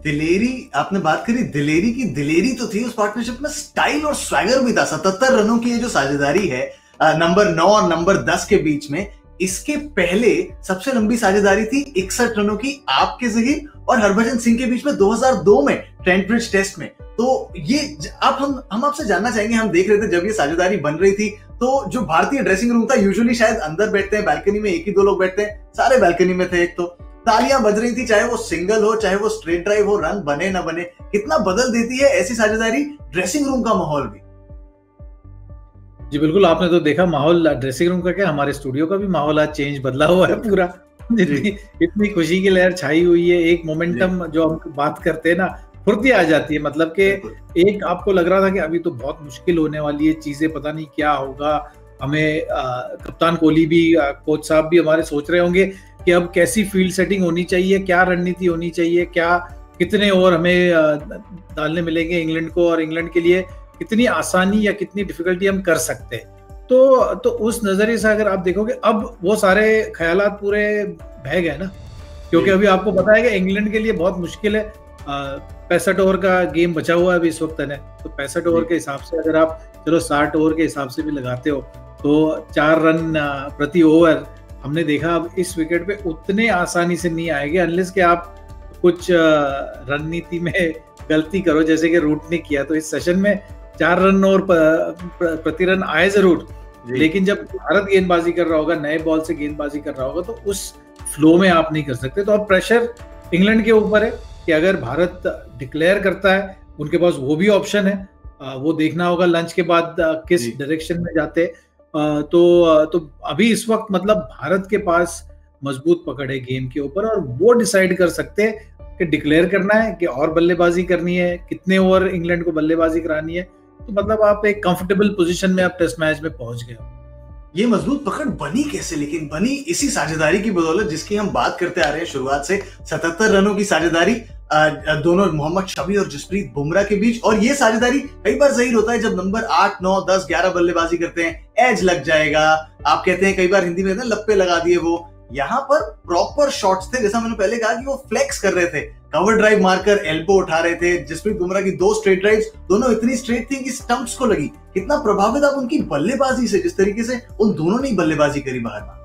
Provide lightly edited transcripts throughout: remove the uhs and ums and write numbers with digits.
दिलेरी, आपने बात करी दिलेरी की, दिलेरी तो थी उस पार्टनरशिप में, स्टाइल और स्वैगर भी था। 77 रनों की ये जो साझेदारी है नंबर 9 और नंबर 10 के बीच में, इसके पहले सबसे लंबी साझेदारी थी 61 रनों की आपके ज़हीर और हरभजन सिंह के बीच में 2002 में ट्रेंट ब्रिज टेस्ट में। तो ये आप हम आपसे जानना चाहेंगे, हम देख रहे थे जब ये साझेदारी बन रही थी तो जो भारतीय ड्रेसिंग रूम था, यूजुअली शायद अंदर बैठते हैं, बालकनी में एक ही दो लोग बैठते हैं, सारे बालकनी में थे। एक तो तालियां बज रही थी, चाहे वो सिंगल हो चाहे वो स्ट्रेट ड्राइव हो, रन बने ना बने, कितना बदल देती है ऐसी साझेदारी ड्रेसिंग रूम का माहौल भी। जी बिल्कुल, आपने तो देखा माहौल ड्रेसिंग रूम का, क्या हमारे स्टूडियो का भी माहौल आज चेंज बदला हुआ है पूरा। इतनी खुशी की लहर छाई हुई है, एक मोमेंटम जो हम बात करते हैं ना, फुर्ती आ जाती है। मतलब कि एक आपको लग रहा था कि अभी तो बहुत मुश्किल होने वाली है चीजें, पता नहीं क्या होगा हमें। कप्तान कोहली भी, कोच साहब भी हमारे सोच रहे होंगे कि अब कैसी फील्ड सेटिंग होनी चाहिए, क्या रणनीति होनी चाहिए, क्या कितने ओवर हमें डालने मिलेंगे इंग्लैंड को, और इंग्लैंड के लिए कितनी आसानी या कितनी डिफिकल्टी हम कर सकते हैं। तो उस नजरिए से अगर आप देखोगे, अब वो सारे ख्यालात पूरे बह गए ना, क्योंकि अभी आपको पता है कि इंग्लैंड के लिए बहुत मुश्किल है। 65 ओवर का गेम बचा हुआ है अभी इस वक्त है, तो 65 ओवर के हिसाब से अगर आप चलो 60 ओवर के हिसाब से भी लगाते हो तो 4 रन प्रति ओवर हमने देखा अब इस विकेट पे उतने आसानी से नहीं आएंगे, अनलेस कि आप कुछ रणनीति में गलती करो, जैसे कि रूट ने किया। तो इस सेशन में 4 रन और प्रति रन आए जरूर, लेकिन जब भारत गेंदबाजी कर रहा होगा, नए बॉल से गेंदबाजी कर रहा होगा, तो उस फ्लो में आप नहीं कर सकते। तो अब प्रेशर इंग्लैंड के ऊपर है कि अगर भारत डिक्लेयर करता है, उनके पास वो भी ऑप्शन है, वो देखना होगा लंच के बाद किस डायरेक्शन में जाते। तो अभी इस वक्त मतलब भारत के पास मजबूत पकड़ है गेम के ऊपर, और वो डिसाइड कर सकते हैं कि डिक्लेयर करना है कि और बल्लेबाजी करनी है, कितने ओवर इंग्लैंड को बल्लेबाजी करानी है। तो मतलब आप एक कंफर्टेबल पोजीशन में आप टेस्ट मैच में पहुंच गए हो। ये मजबूत पकड़ बनी कैसे? लेकिन बनी इसी साझेदारी की बदौलत जिसकी हम बात करते आ रहे हैं शुरुआत से। 77 रनों की साझेदारी दोनों मोहम्मद शमी और जसप्रीत बुमराह के बीच, और ये साझेदारी कई बार ज़हीर होता है जब नंबर 8, 9, 10, 11 बल्लेबाजी करते हैं, एज लग जाएगा, आप कहते हैं कई बार हिंदी में लप्पे लगा दिए। वो यहाँ पर प्रॉपर शॉट्स थे, जैसा मैंने पहले कहा कि वो फ्लेक्स कर रहे थे, कवर ड्राइव मारकर एल्बो उठा रहे थे। जसप्रीत बुमराह की 2 स्ट्रेट ड्राइव्स, दोनों इतनी स्ट्रेट थी कि स्टंप्स को लगी। कितना प्रभावित आप उनकी बल्लेबाजी से, जिस तरीके से उन दोनों ने बल्लेबाजी करी बाहर।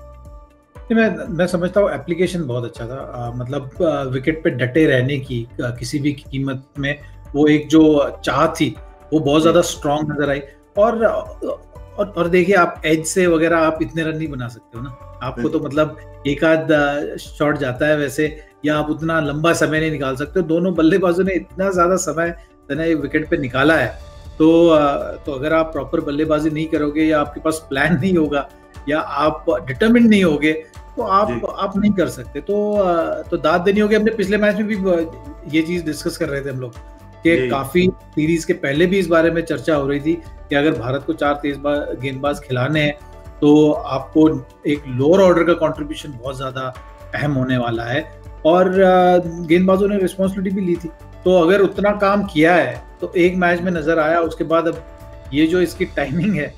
मैं समझता हूँ एप्लीकेशन बहुत अच्छा था, मतलब विकेट पे डटे रहने की किसी भी कीमत में, वो एक जो चाह थी वो बहुत ज्यादा स्ट्रांग नजर आई। और देखिए, आप एज से वगैरह आप इतने रन नहीं बना सकते हो ना, आपको तो मतलब एक आध शॉट जाता है वैसे, या आप उतना लंबा समय नहीं निकाल सकते। दोनों बल्लेबाजों ने इतना ज्यादा समय विकेट पे निकाला है, तो अगर आप प्रॉपर बल्लेबाजी नहीं करोगे, या आपके पास प्लान नहीं होगा, या आप डिटरमिन्ड नहीं होगे, तो आप नहीं कर सकते। तो दाद देनी होगी। हमने पिछले मैच में भी ये चीज डिस्कस कर रहे थे हम लोग कि काफी सीरीज के पहले भी इस बारे में चर्चा हो रही थी कि अगर भारत को 4 तेज गेंदबाज खिलाने हैं तो आपको एक लोअर ऑर्डर का कंट्रीब्यूशन बहुत ज्यादा अहम होने वाला है, और गेंदबाजों ने रिस्पॉन्सिबिलिटी भी ली थी। तो अगर उतना काम किया है तो एक मैच में नजर आया, उसके बाद अब ये जो इसकी टाइमिंग है,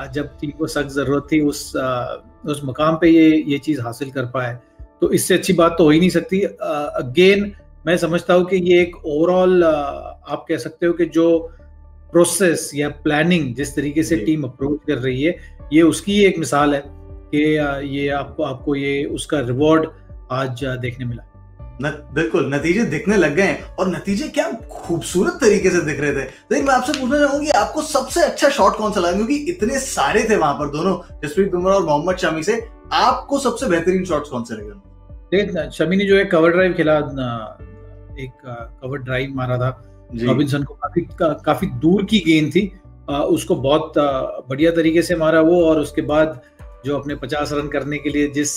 जब टीम को सख्त जरूरत थी उस मुकाम पे ये चीज हासिल कर पाए, तो इससे अच्छी बात तो हो ही नहीं सकती। अगेन मैं समझता हूँ कि ये एक ओवरऑल आप कह सकते हो कि जो प्रोसेस या प्लानिंग जिस तरीके से टीम अप्रोच कर रही है, ये उसकी एक मिसाल है कि ये आपको ये उसका रिवॉर्ड आज देखने मिला। बिल्कुल, नतीजे दिखने लग गए हैं, और नतीजे क्या खूबसूरत तरीके से दिख रहे थे। लेकिन मैं आपसे पूछना चाहूंगी, आपको सबसे अच्छा शॉट कौन सा लगा? क्योंकि इतने सारे थे वहां पर, दोनों जसप्रीत बुमराह और मोहम्मद शमी से, आपको सबसे बेहतरीन शॉट्स कौन से लगे? शमी ने जो एक कवर ड्राइव खेला, एक कवर ड्राइव मारा था रॉबिन्सन को, काफी दूर की गेंद थी, उसको बहुत बढ़िया तरीके से मारा वो, और उसके बाद जो अपने 50 रन करने के लिए जिस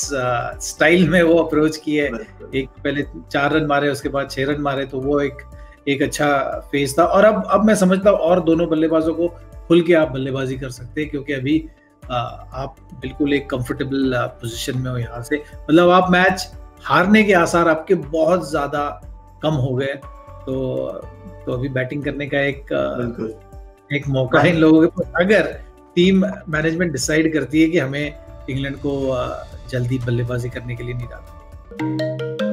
स्टाइल में वो अप्रोच किए, एक पहले 4 रन मारे, उसके बाद 6 रन मारे, तो वो एक अच्छा फेज था। और अब मैं समझता हूँ और दोनों बल्लेबाजों को खुल के आप बल्लेबाजी कर सकते हैं, क्योंकि अभी आप बिल्कुल एक कंफर्टेबल पोजीशन में हो यहाँ से। मतलब आप मैच हारने के आसार आपके बहुत ज्यादा कम हो गए, तो अभी बैटिंग करने का एक मौका है इन लोगों के पास, अगर टीम मैनेजमेंट डिसाइड करती है कि हमें इंग्लैंड को जल्दी बल्लेबाजी करने के लिए नहीं डाला।